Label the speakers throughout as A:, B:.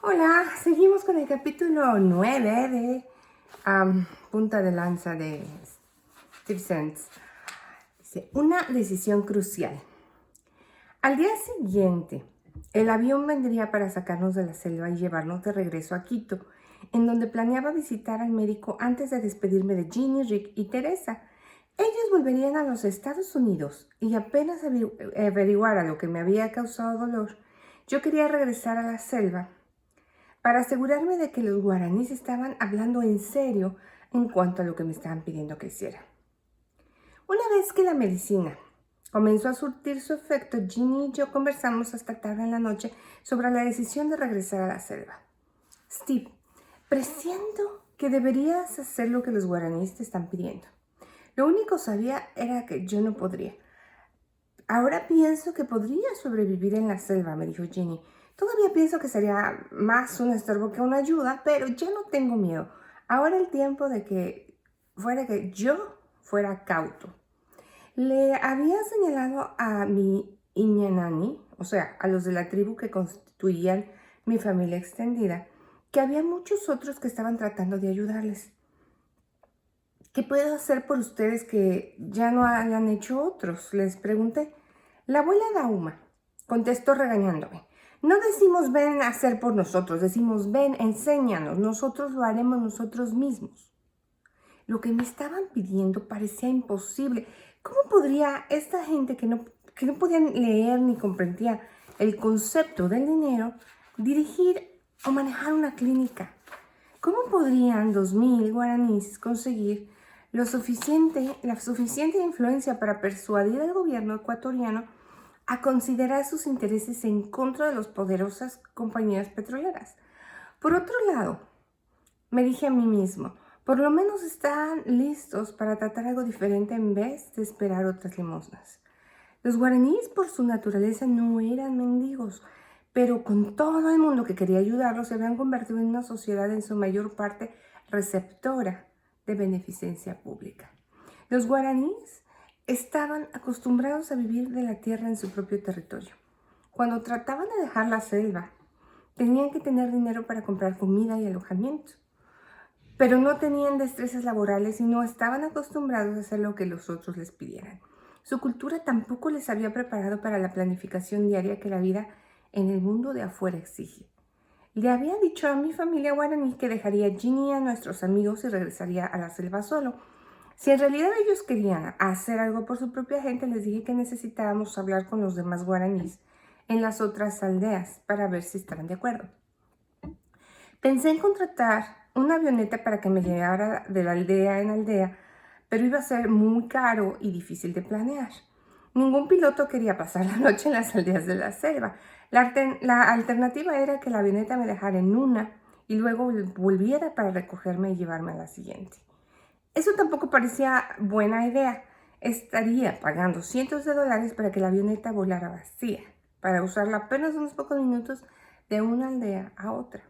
A: Hola, seguimos con el capítulo 9 de Punta de Lanza de Steve Sands. Dice, una decisión crucial. Al día siguiente, el avión vendría para sacarnos de la selva y llevarnos de regreso a Quito, en donde planeaba visitar al médico antes de despedirme de Ginny, Rick y Teresa. Ellos volverían a los Estados Unidos y apenas averiguara lo que me había causado dolor, yo quería regresar a la selva para asegurarme de que los guaraníes estaban hablando en serio en cuanto a lo que me estaban pidiendo que hiciera. Una vez que la medicina comenzó a surtir su efecto, Ginny y yo conversamos hasta tarde en la noche sobre la decisión de regresar a la selva. Steve, presiento que deberías hacer lo que los guaraníes te están pidiendo. Lo único que sabía era que yo no podría. Ahora pienso que podría sobrevivir en la selva, me dijo Ginny. Todavía pienso que sería más un estorbo que una ayuda, pero ya no tengo miedo. Ahora el tiempo de que yo fuera cauto. Le había señalado a mi Iñanani, o sea, a los de la tribu que constituían mi familia extendida, que había muchos otros que estaban tratando de ayudarles. ¿Qué puedo hacer por ustedes que ya no hayan hecho otros?, les pregunté. La abuela Dauma contestó regañándome. No decimos ven a hacer por nosotros, decimos ven, enséñanos, nosotros lo haremos nosotros mismos. Lo que me estaban pidiendo parecía imposible. ¿Cómo podría esta gente que no podían leer ni comprendía el concepto del dinero dirigir o manejar una clínica? ¿Cómo podrían 2000 guaraníes conseguir la suficiente influencia para persuadir al gobierno ecuatoriano a considerar sus intereses en contra de las poderosas compañías petroleras? Por otro lado, me dije a mí mismo, por lo menos están listos para tratar algo diferente en vez de esperar otras limosnas. Los guaraníes por su naturaleza no eran mendigos, pero con todo el mundo que quería ayudarlos se habían convertido en una sociedad en su mayor parte receptora de beneficencia pública. Los guaraníes estaban acostumbrados a vivir de la tierra en su propio territorio. Cuando trataban de dejar la selva, tenían que tener dinero para comprar comida y alojamiento, pero no tenían destrezas laborales y no estaban acostumbrados a hacer lo que los otros les pidieran. Su cultura tampoco les había preparado para la planificación diaria que la vida en el mundo de afuera exige. Le había dicho a mi familia guaraní que dejaría a Ginny y a nuestros amigos y regresaría a la selva solo. Si en realidad ellos querían hacer algo por su propia gente, les dije que necesitábamos hablar con los demás guaraníes en las otras aldeas para ver si estaban de acuerdo. Pensé en contratar una avioneta para que me llevara de la aldea en aldea, pero iba a ser muy caro y difícil de planear. Ningún piloto quería pasar la noche en las aldeas de la selva. La alternativa era que la avioneta me dejara en una y luego volviera para recogerme y llevarme a la siguiente. Eso tampoco parecía buena idea. Estaría pagando cientos de dólares para que la avioneta volara vacía, para usarla apenas unos pocos minutos de una aldea a otra.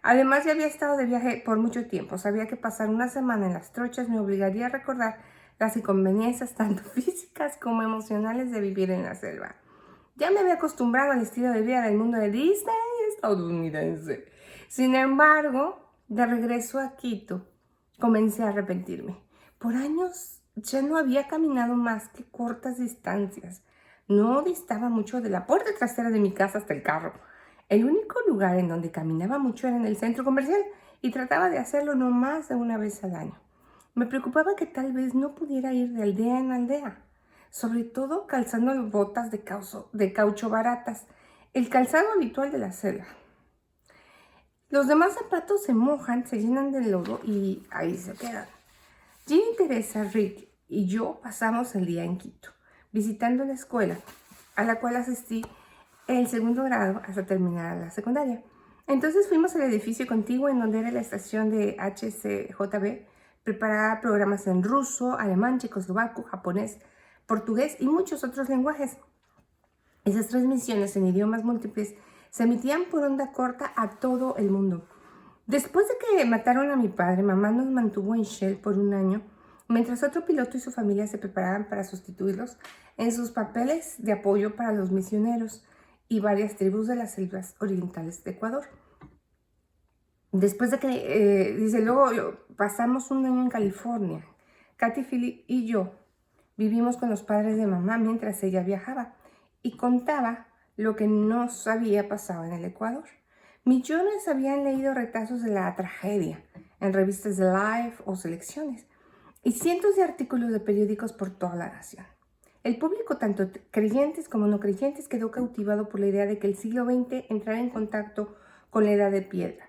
A: Además, ya había estado de viaje por mucho tiempo. Sabía que pasar una semana en las trochas me obligaría a recordar las inconveniencias tanto físicas como emocionales de vivir en la selva. Ya me había acostumbrado al estilo de vida del mundo de Disney estadounidense. Sin embargo, de regreso a Quito, comencé a arrepentirme. Por años ya no había caminado más que cortas distancias. No distaba mucho de la puerta trasera de mi casa hasta el carro. El único lugar en donde caminaba mucho era en el centro comercial y trataba de hacerlo no más de una vez al año. Me preocupaba que tal vez no pudiera ir de aldea en aldea, sobre todo calzando botas de caucho baratas, el calzado habitual de la selva. Los demás zapatos se mojan, se llenan de lodo y ahí se quedan. Ginny, Teresa, Rick y yo pasamos el día en Quito, visitando la escuela a la cual asistí el segundo grado hasta terminar la secundaria. Entonces fuimos al edificio contiguo en donde era la estación de HCJB, preparaba programas en ruso, alemán, checoslovaco, japonés, portugués y muchos otros lenguajes. Esas transmisiones en idiomas múltiples se emitían por onda corta a todo el mundo. Después de que mataron a mi padre, mamá nos mantuvo en Shell por un año, mientras otro piloto y su familia se preparaban para sustituirlos en sus papeles de apoyo para los misioneros y varias tribus de las selvas orientales de Ecuador. Después de que, dice, luego pasamos un año en California. Katy, Philip y yo vivimos con los padres de mamá mientras ella viajaba y contaba lo que nos había pasado en el Ecuador. Millones habían leído retazos de la tragedia en revistas de Life o Selecciones y cientos de artículos de periódicos por toda la nación. El público, tanto creyentes como no creyentes, quedó cautivado por la idea de que el siglo XX entrara en contacto con la edad de piedra.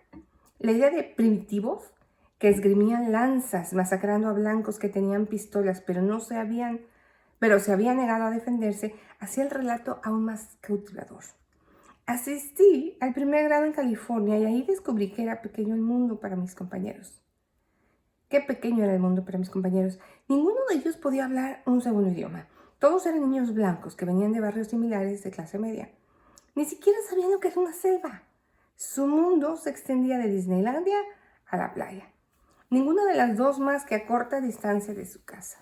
A: La idea de primitivos que esgrimían lanzas masacrando a blancos que tenían pistolas pero se habían negado a defenderse, hacía el relato aún más cautivador. Asistí al primer grado en California y ahí descubrí que era pequeño el mundo para mis compañeros. Qué pequeño era el mundo para mis compañeros. Ninguno de ellos podía hablar un segundo idioma. Todos eran niños blancos que venían de barrios similares de clase media. Ni siquiera sabían lo que era una selva. Su mundo se extendía de Disneylandia a la playa. Ninguna de las dos más que a corta distancia de su casa.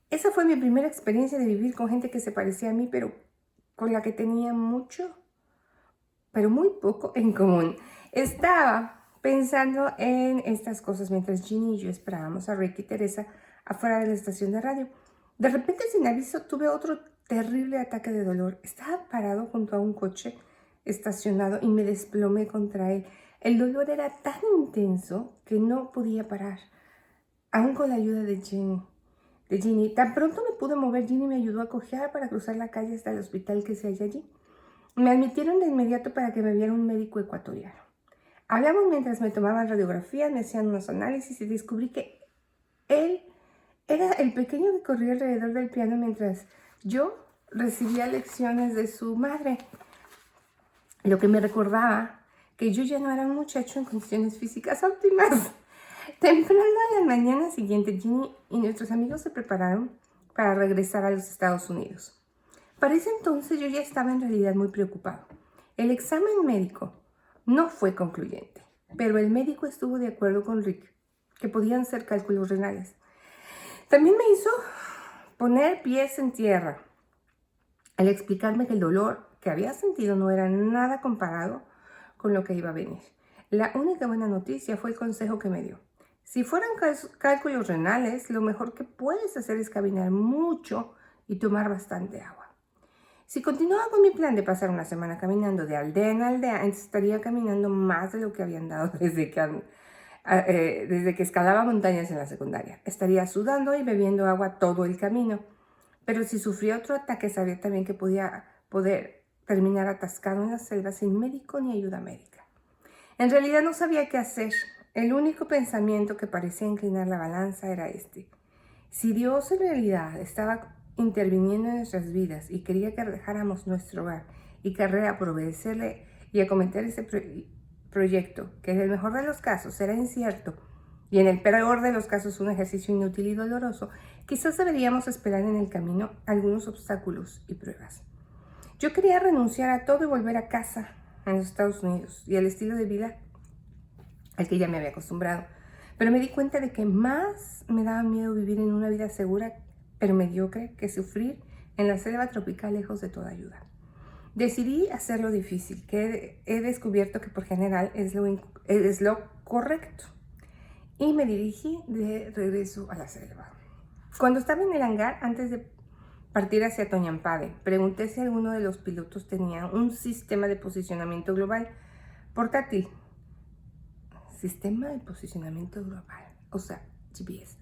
A: Esa fue mi primera experiencia de vivir con gente que se parecía a mí, pero con la que tenía mucho, pero muy poco en común. Estaba pensando en estas cosas mientras Ginny y yo esperábamos a Rick y Teresa afuera de la estación de radio. De repente, sin aviso, tuve otro terrible ataque de dolor. Estaba parado junto a un coche estacionado y me desplomé contra él. El dolor era tan intenso que no podía parar, aún con la ayuda de Ginny. Tan pronto me pude mover, Ginny me ayudó a cojear para cruzar la calle hasta el hospital que se halla allí. Me admitieron de inmediato para que me viera un médico ecuatoriano. Hablamos mientras me tomaban radiografías, me hacían unos análisis y descubrí que él era el pequeño que corría alrededor del piano mientras yo recibía lecciones de su madre. Lo que me recordaba que yo ya no era un muchacho en condiciones físicas óptimas. Temprano a la mañana siguiente, Ginny y nuestros amigos se prepararon para regresar a los Estados Unidos. Para ese entonces yo ya estaba en realidad muy preocupado. El examen médico no fue concluyente, pero el médico estuvo de acuerdo con Rick, que podían ser cálculos renales. También me hizo poner pies en tierra al explicarme que el dolor que había sentido no era nada comparado con lo que iba a venir. La única buena noticia fue el consejo que me dio. Si fueran cálculos renales, lo mejor que puedes hacer es caminar mucho y tomar bastante agua. Si continuaba con mi plan de pasar una semana caminando de aldea en aldea, estaría caminando más de lo que había andado desde que escalaba montañas en la secundaria. Estaría sudando y bebiendo agua todo el camino. Pero si sufría otro ataque, sabía también que podía poder terminar atascado en la selva sin médico ni ayuda médica. En realidad no sabía qué hacer. El único pensamiento que parecía inclinar la balanza era este. Si Dios en realidad estaba interviniendo en nuestras vidas y quería que dejáramos nuestro hogar y carrera por obedecerle y acometer ese proyecto, que en el mejor de los casos era incierto y en el peor de los casos un ejercicio inútil y doloroso, quizás deberíamos esperar en el camino algunos obstáculos y pruebas. Yo quería renunciar a todo y volver a casa en los Estados Unidos y al estilo de vida al que ya me había acostumbrado. Pero me di cuenta de que más me daba miedo vivir en una vida segura pero mediocre que sufrir en la selva tropical lejos de toda ayuda. Decidí hacerlo difícil, que he descubierto que por general es lo correcto. Y me dirigí de regreso a la selva. Cuando estaba en el hangar, antes de partir hacia Toñampade, pregunté si alguno de los pilotos tenía un sistema de posicionamiento global portátil. Sistema de posicionamiento global, o sea, GPS.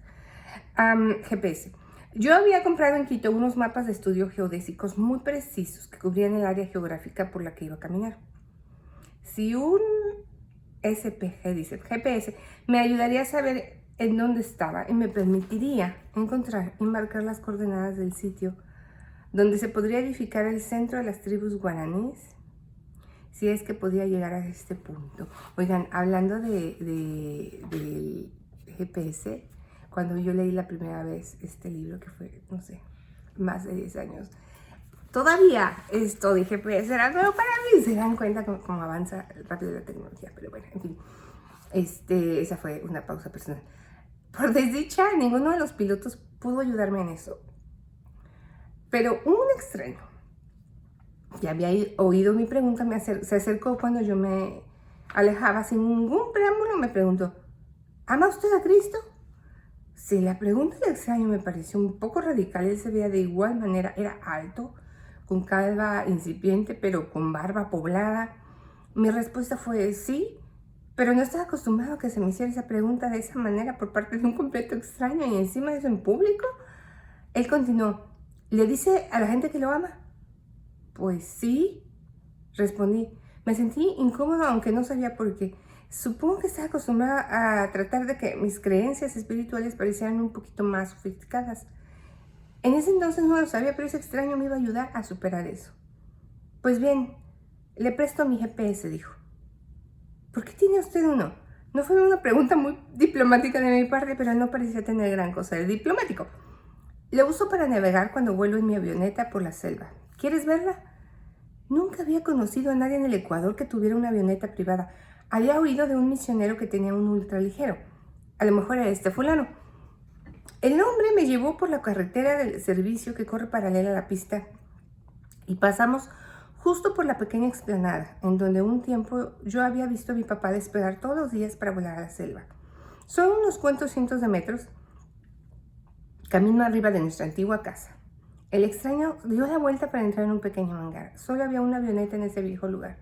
A: GPS. Yo había comprado en Quito unos mapas de estudio geodésicos muy precisos que cubrían el área geográfica por la que iba a caminar. Si un SPG, dice GPS, me ayudaría a saber en dónde estaba y me permitiría encontrar y marcar las coordenadas del sitio donde se podría edificar el centro de las tribus guaraníes, si es que podía llegar a este punto. Oigan, hablando del GPS, cuando yo leí la primera vez este libro, que fue, no sé, más de 10 años, todavía esto de GPS era nuevo para mí. Se dan cuenta cómo avanza rápido la tecnología, pero bueno, en fin, esa fue una pausa personal. Por desdicha, ninguno de los pilotos pudo ayudarme en eso. Pero un extraño que había oído mi pregunta se acercó cuando yo me alejaba sin ningún preámbulo, me preguntó, ¿ama usted a Cristo? Si la pregunta del extraño me pareció un poco radical, él se veía de igual manera. Era alto, con calva incipiente, pero con barba poblada. Mi respuesta fue sí, pero no estaba acostumbrado a que se me hiciera esa pregunta de esa manera por parte de un completo extraño y encima de eso en público. Él continuó, ¿le dice a la gente que lo ama? Pues sí, respondí. Me sentí incómodo aunque no sabía por qué. Supongo que estaba acostumbrada a tratar de que mis creencias espirituales parecieran un poquito más sofisticadas. En ese entonces no lo sabía, pero ese extraño me iba a ayudar a superar eso. Pues bien, le presto mi GPS, dijo. ¿Por qué tiene usted uno? No fue una pregunta muy diplomática de mi parte, pero no parecía tener gran cosa de diplomático. Lo uso para navegar cuando vuelo en mi avioneta por la selva. ¿Quieres verla? Nunca había conocido a nadie en el Ecuador que tuviera una avioneta privada. Había oído de un misionero que tenía un ultraligero. A lo mejor era este fulano. El hombre me llevó por la carretera del servicio que corre paralela a la pista y pasamos justo por la pequeña explanada en donde un tiempo yo había visto a mi papá despegar todos los días para volar a la selva. Son unos cuantos cientos de metros, camino arriba de nuestra antigua casa. El extraño dio la vuelta para entrar en un pequeño hangar. Solo había una avioneta en ese viejo lugar.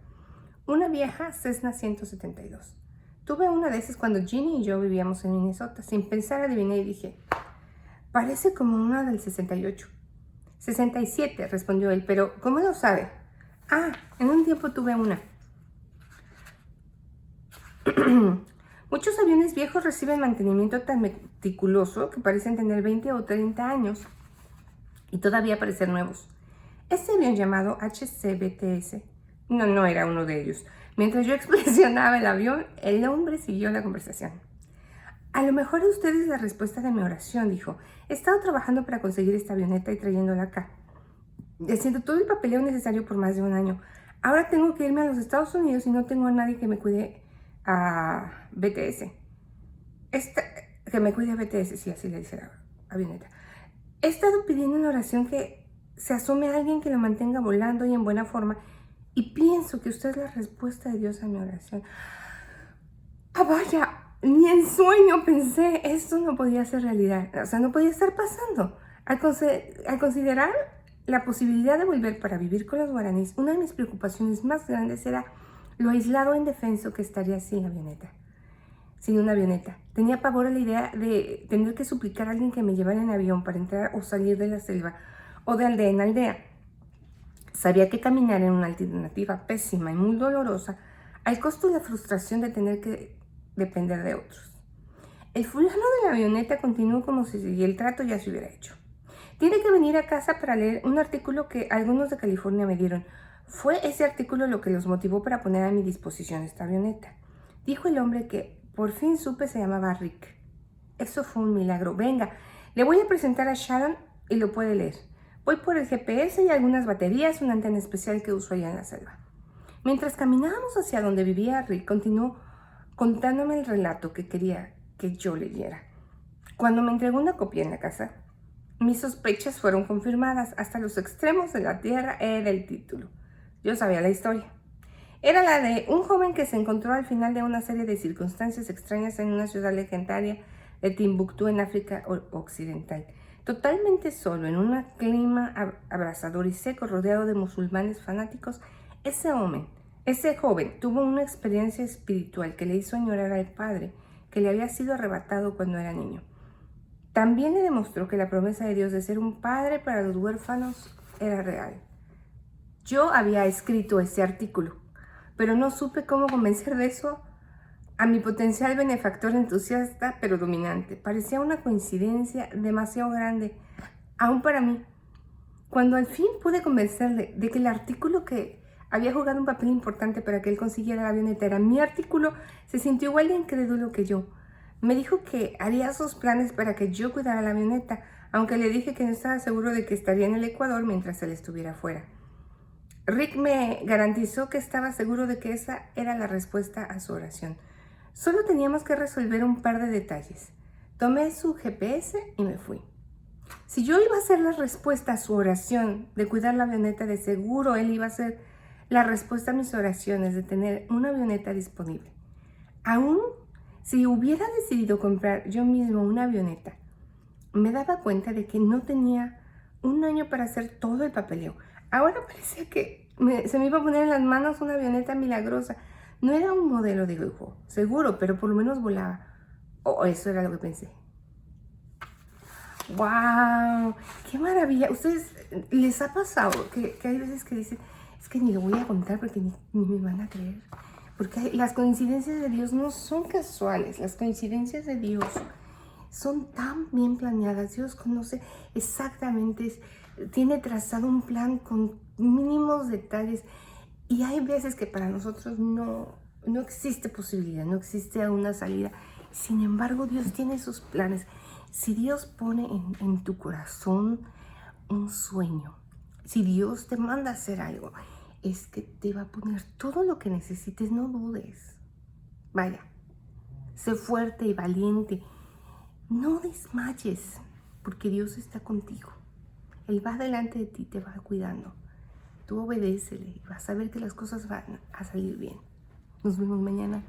A: Una vieja Cessna 172. Tuve una de esas cuando Ginny y yo vivíamos en Minnesota. Sin pensar adiviné y dije, parece como una del 68. 67, respondió él, pero ¿cómo lo sabe? Ah, en un tiempo tuve una. Muchos aviones viejos reciben mantenimiento tan meticuloso que parecen tener 20 o 30 años y todavía parecen nuevos. Este avión llamado HC-BTS no era uno de ellos. Mientras yo expresionaba el avión, el hombre siguió la conversación. A lo mejor usted es la respuesta de mi oración, dijo. He estado trabajando para conseguir esta avioneta y trayéndola acá, haciendo todo el papeleo necesario por más de un año. Ahora tengo que irme a los Estados Unidos y no tengo a nadie que me cuide a BTS. Que me cuide a BTS, sí, así le dice la avioneta. He estado pidiendo en oración que se asome a alguien que lo mantenga volando y en buena forma, y pienso que usted es la respuesta de Dios a mi oración. ¡Ah, vaya! Ni en sueño pensé, esto no podía ser realidad, o sea, no podía estar pasando. Al considerar la posibilidad de volver para vivir con los guaraníes, una de mis preocupaciones más grandes era lo aislado e indefenso que estaría sin una avioneta. Tenía pavor a la idea de tener que suplicar a alguien que me llevara en avión para entrar o salir de la selva o de aldea en aldea. Sabía que caminar era una alternativa pésima y muy dolorosa, al costo de la frustración de tener que depender de otros. El fulano de la avioneta continuó como si el trato ya se hubiera hecho. Tiene que venir a casa para leer un artículo que algunos de California me dieron. Fue ese artículo lo que los motivó para poner a mi disposición esta avioneta. Dijo el hombre que por fin supe se llamaba Rick. Eso fue un milagro. Venga, le voy a presentar a Sharon y lo puede leer. Voy por el GPS y algunas baterías, una antena especial que uso allá en la selva. Mientras caminábamos hacia donde vivía Rick, continuó contándome el relato que quería que yo leyera. Cuando me entregó una copia en la casa, mis sospechas fueron confirmadas. Hasta los extremos de la tierra era el título. Yo sabía la historia. Era la de un joven que se encontró al final de una serie de circunstancias extrañas en una ciudad legendaria de Timbuktu en África Occidental. Totalmente solo, en un clima abrasador y seco, rodeado de musulmanes fanáticos, ese joven tuvo una experiencia espiritual que le hizo añorar al padre que le había sido arrebatado cuando era niño. También le demostró que la promesa de Dios de ser un padre para los huérfanos era real. Yo había escrito ese artículo, pero no supe cómo convencer de eso a mi potencial benefactor entusiasta pero dominante. Parecía una coincidencia demasiado grande, aún para mí. Cuando al fin pude convencerle de que el artículo que había jugado un papel importante para que él consiguiera la avioneta era mi artículo, se sintió igual de incrédulo que yo. Me dijo que haría sus planes para que yo cuidara la avioneta, aunque le dije que no estaba seguro de que estaría en el Ecuador mientras él estuviera fuera. Rick me garantizó que estaba seguro de que esa era la respuesta a su oración. Solo teníamos que resolver un par de detalles. Tomé su GPS y me fui. Si yo iba a ser la respuesta a su oración de cuidar la avioneta, de seguro él iba a ser la respuesta a mis oraciones de tener una avioneta disponible. Aún si hubiera decidido comprar yo mismo una avioneta, me daba cuenta de que no tenía un año para hacer todo el papeleo. Ahora parecía que se me iba a poner en las manos una avioneta milagrosa. No era un modelo de lujo, seguro, pero por lo menos volaba. O eso era lo que pensé. ¡Wow! ¡Qué maravilla! ¿Ustedes les ha pasado que hay veces que dicen, es que ni lo voy a contar porque ni me van a creer? Porque las coincidencias de Dios no son casuales. Las coincidencias de Dios son tan bien planeadas. Dios conoce exactamente, tiene trazado un plan con mínimos detalles. Y hay veces que para nosotros no existe posibilidad, no existe una salida. Sin embargo, Dios tiene sus planes. Si Dios pone en tu corazón un sueño, si Dios te manda a hacer algo, es que te va a poner todo lo que necesites, no dudes. Vaya, sé fuerte y valiente. No desmayes, porque Dios está contigo. Él va delante de ti, te va cuidando. Tú obedécele y vas a ver que las cosas van a salir bien. Nos vemos mañana.